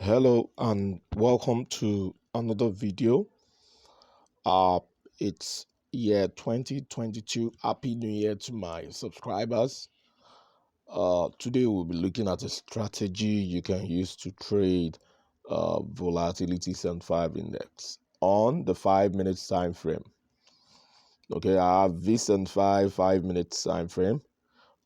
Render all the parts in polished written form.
Hello and welcome to another video. Uh it's year 2022. Happy New Year to my subscribers. Today we'll be looking at a strategy you can use to trade volatility 75 index on the 5 minute time frame. Okay, I have V75 5 minute time frame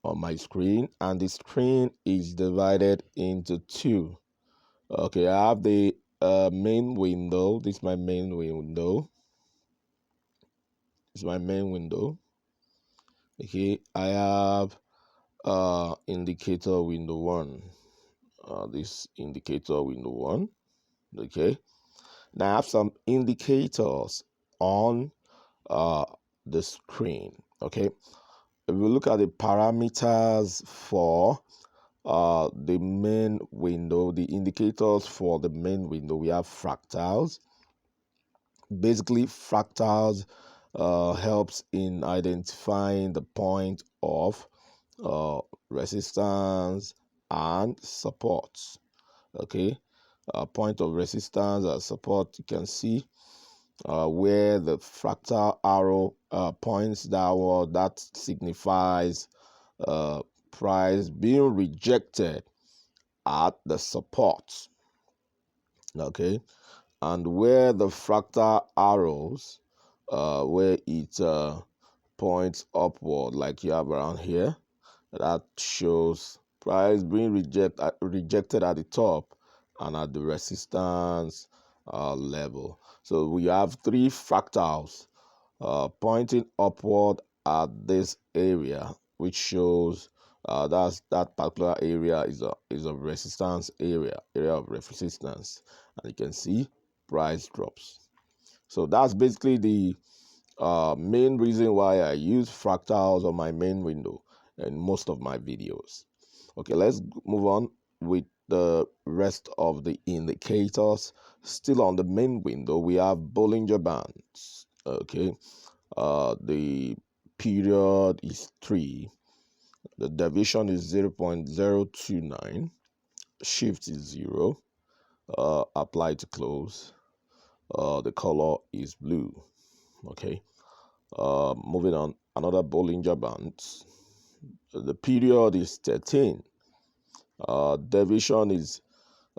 on my screen, and the screen is divided into two. Okay, I have the main window. This is my main window. This is my main window. Okay, I have indicator window one. This indicator window one. Okay, now I have some indicators on uh the screen. Okay, if we look at the parameters for the main window, the indicators for the main window, we have fractals. Basically, fractals helps in identifying the point of resistance and support. Okay, point of resistance and support, you can see where the fractal arrow points downward. That signifies price being rejected at the support. Okay, and where the fractal arrows where it points upward, like you have around here, that shows price being rejected at the top and at the resistance level. So we have three fractals pointing upward at this area, which shows that particular area is a resistance area of resistance, and you can see price drops. So that's basically the main reason why I use fractals on my main window in most of my videos. Okay, let's move on with the rest of the indicators. Still on the main window, we have Bollinger Bands. Okay, the period is 3, the deviation is 0.029, shift is 0, apply to close, the color is blue. Okay, moving on, another Bollinger Band, the period is 13, deviation is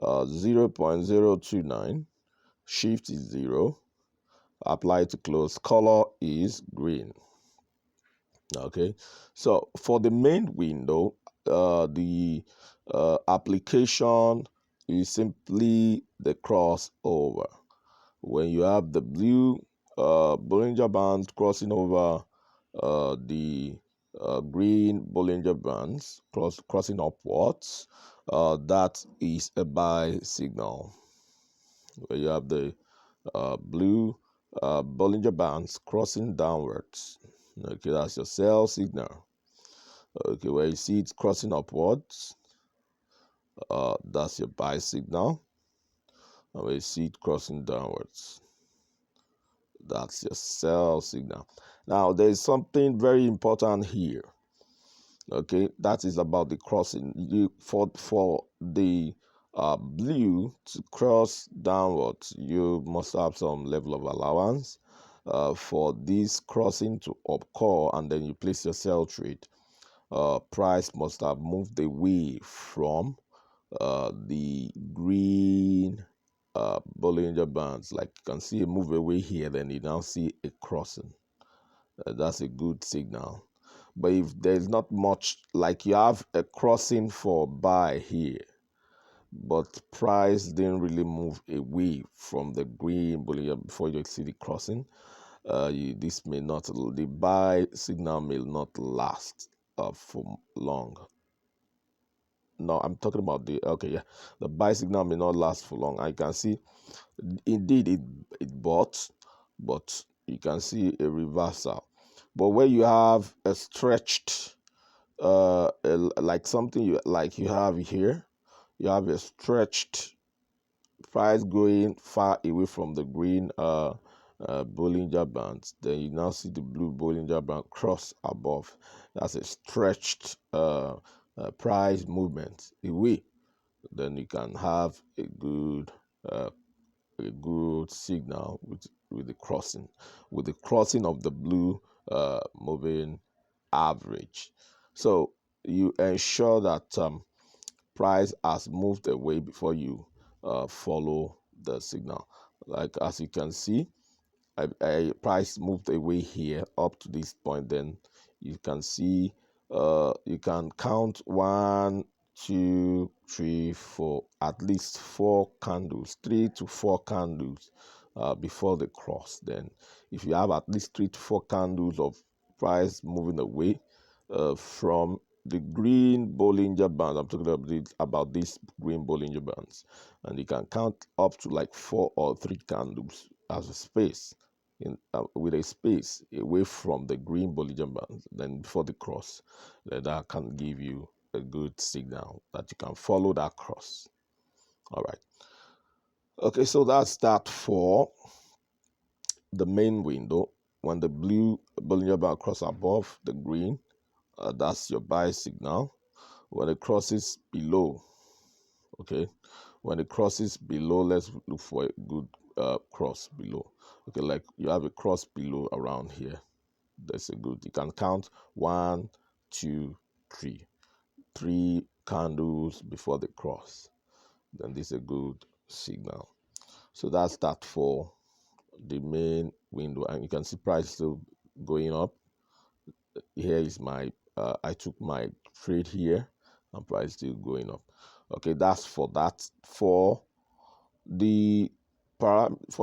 0.029, shift is 0, apply to close, color is green. Okay, so for the main window, the application is simply the crossover. When you have the blue Bollinger Bands crossing over the green Bollinger Bands crossing upwards, that is a buy signal. Where you have the blue Bollinger Bands crossing downwards, okay, that's your sell signal. Okay, where you see it crossing upwards, that's your buy signal. And where you see it crossing downwards, that's your sell signal. Now, there is something very important here. Okay, that is about the crossing. For the blue to cross downwards, you must have some level of allowance for this crossing to occur, and then you place your sell trade. Price must have moved away from the green Bollinger Bands. Like you can see a move away here, then you now see a crossing. That's a good signal. But if there's not much, like you have a crossing for buy here, but price didn't really move away from the green Bollinger before you see the crossing, this may not, the buy signal may not last for long. No, I'm talking about the buy signal may not last for long. I can see indeed it bought, but you can see a reversal. But where you have a stretched like something you have here, you have a stretched price going far away from the green Bollinger Bands, then you now see the blue Bollinger Band cross above. That's a stretched price movement away then you can have uh, a good signal with the crossing of the blue moving average. So you ensure that price has moved away before you follow the signal. Like as you can see, a price moved away here up to this point. Then you can see you can count 1, 2, 3, 4, at least 4 candles, 3 to 4 candles before the cross. Then if you have at least 3 to 4 candles of price moving away from the green Bollinger Band, I'm talking about these green Bollinger Bands, and you can count up to like 4 or 3 candles as a space with a space away from the green Bollinger Band, then before the cross, that can give you a good signal that you can follow that cross. All right. Okay, so that's that for the main window. When the blue Bollinger Band cross above the green, that's your buy signal. When it crosses below, okay, when it crosses below, let's look for a good cross below. Okay, like you have a cross below around here. That's a good. You can count 1, 2, 3, 3 candles before the cross. Then this is a good signal. So that's that for the main window, and you can see price still going up. Here is my I took my trade here, and price still going up. Okay, that's for that. For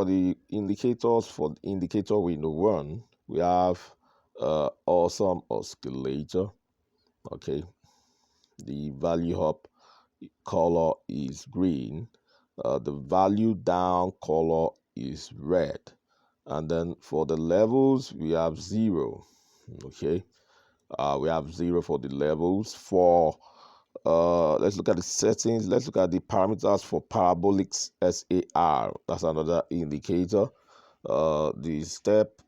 the indicators, for indicator window 1, we have awesome oscillator. Okay, the value up color is green, the value down color is red, and then for the levels we have 0. Okay, we have 0 for the levels. For let's look at the settings. Let's look at the parameters for parabolic SAR. That's another indicator. The step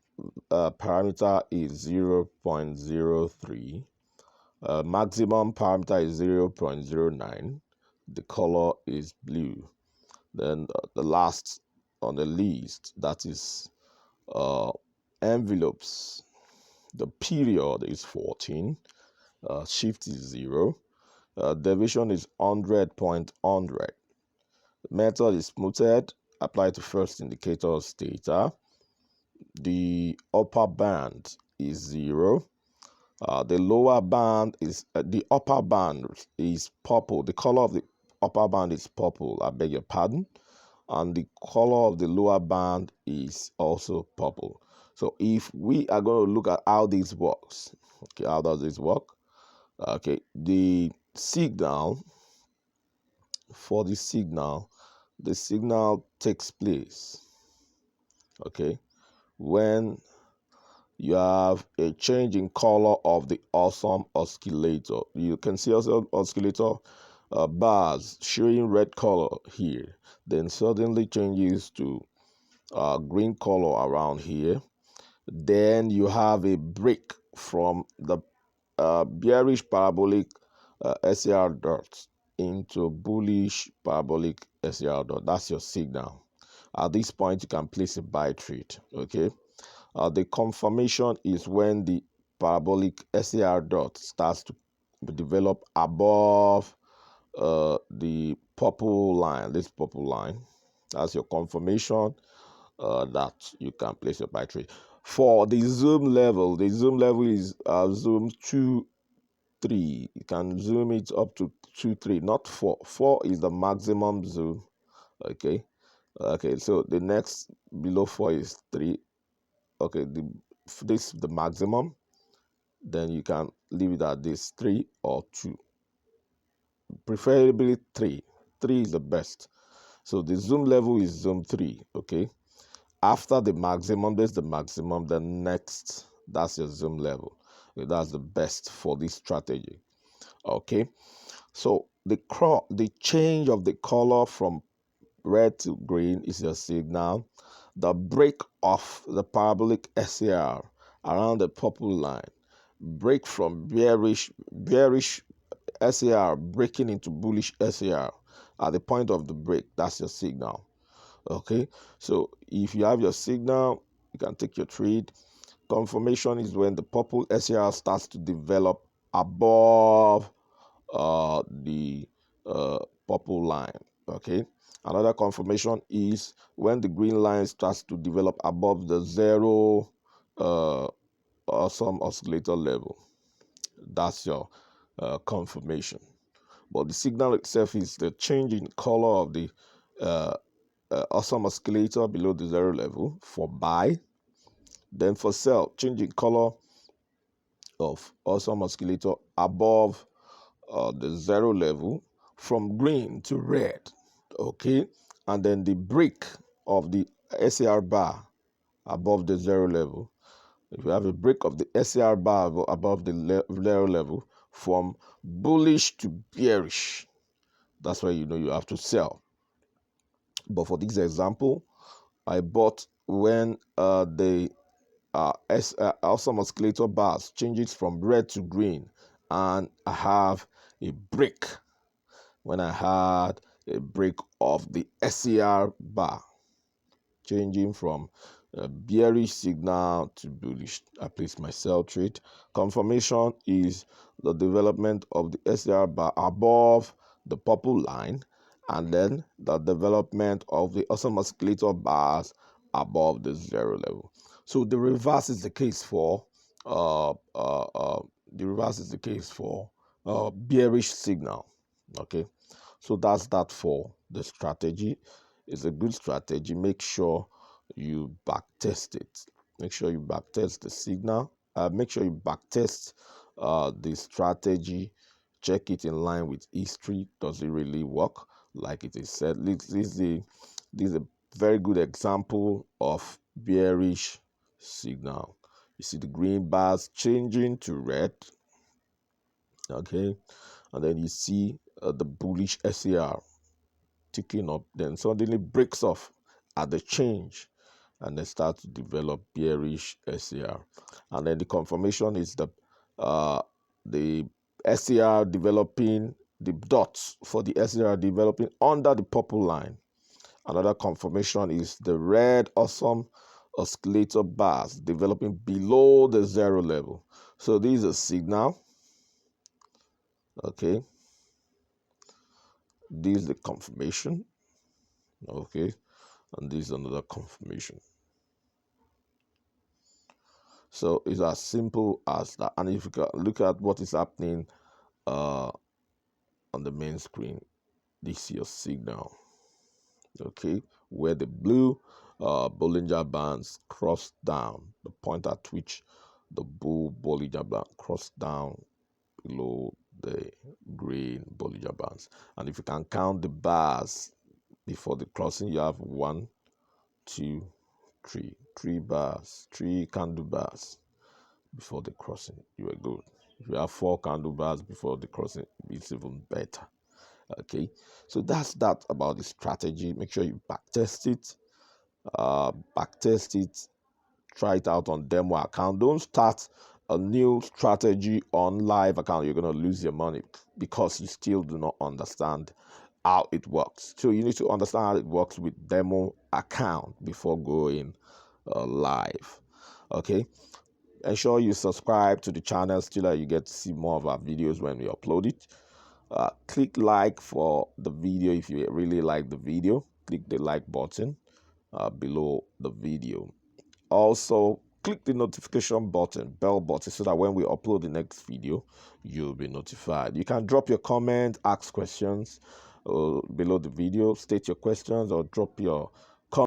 parameter is 0.03. Maximum parameter is 0.09. The color is blue. Then the last on the list, that is envelopes. The period is 14. Shift is 0. Deviation is 100.100. Method is smoothed. Apply to first indicator's data. The upper band is 0. The lower band is the upper band is purple. The color of the upper band is purple. I beg your pardon. And the color of the lower band is also purple. So if we are going to look at how this works, okay, how does this work? Okay, the signal the signal takes place, okay, when you have a change in color of the awesome oscillator. You can see also oscillator bars showing red color here, then suddenly changes to green color around here. Then you have a break from the bearish parabolic SAR dot into bullish parabolic SAR dot. That's your signal. At this point, you can place a buy trade. Okay. The confirmation is when the parabolic SAR dot starts to develop above the purple line, this purple line. That's your confirmation that you can place your buy trade. For the zoom level is zoom 2, 3. You can zoom it up to 2, 3, not 4. 4 is the maximum zoom. Okay. Okay, so the next below 4 is 3. Okay, this is the maximum. Then you can leave it at this 3 or 2. Preferably 3. 3 is the best. So the zoom level is zoom 3. Okay. After the maximum, there's the maximum. The next, that's your zoom level. Okay, that's the best for this strategy. Okay. So the change of the color from red to green is your signal. The break of the parabolic SAR around the purple line, break from bearish SAR breaking into bullish SAR at the point of the break, that's your signal. Okay, so if you have your signal, you can take your trade. Confirmation is when the purple SAR starts to develop above the purple line. Okay, another confirmation is when the green line starts to develop above the zero awesome oscillator level. That's your confirmation. But the signal itself is the change in color of the awesome oscillator below the zero level for buy. Then for sell, change in color of awesome oscillator above the zero level from green to red. Okay, and then the break of the SAR bar above the zero level. If you have a break of the SAR bar above the zero level from bullish to bearish, that's why you know you have to sell. But for this example, I bought when the awesome oscillator bars changes from red to green, and I have a break when I had a break of the SAR bar changing from a bearish signal to bullish. I place my sell trade. Confirmation is the development of the SAR bar above the purple line, and then the development of the awesome oscillator bars above the zero level. So the reverse is the case for bearish signal. Okay, so that's that for the strategy. It's a good strategy. Make sure you back test it. Make sure you back test the signal. Make sure you back test the strategy. Check it in line with history. Does it really work like it is said? This is a very good example of bearish signal. You see the green bars changing to red. Okay, and then you see the bullish SAR ticking up, then suddenly breaks off at the change, and then start to develop bearish SAR. And then the confirmation is the SAR developing, the dots for the SAR developing under the purple line. Another confirmation is the red awesome oscillator bars developing below the zero level. So this is a signal. Okay, this is the confirmation. Okay, and this is another confirmation. So it's as simple as that. And if you can look at what is happening on the main screen, this is your signal. Okay, where the blue Bollinger Bands cross down, the point at which the blue Bollinger Band crossed down below the green Bollinger Bands. And if you can count the bars before the crossing, you have 1, 2, 3, 3 bars, 3 candle bars before the crossing. You are good. If you have 4 candle bars before the crossing, it's even better. Okay, so that's that about the strategy. Make sure you backtest it. Try it out on demo account. Don't start a new strategy on live account. You're going to lose your money because you still do not understand how it works. So you need to understand how it works with demo account before going live. Okay, ensure you subscribe to the channel so that you get to see more of our videos when we upload it. Click like for the video if you really like the video. Click the like button below the video. Also, click the notification button, bell button, so that when we upload the next video, you'll be notified. You can drop your comment, ask questions below the video, state your questions, or drop your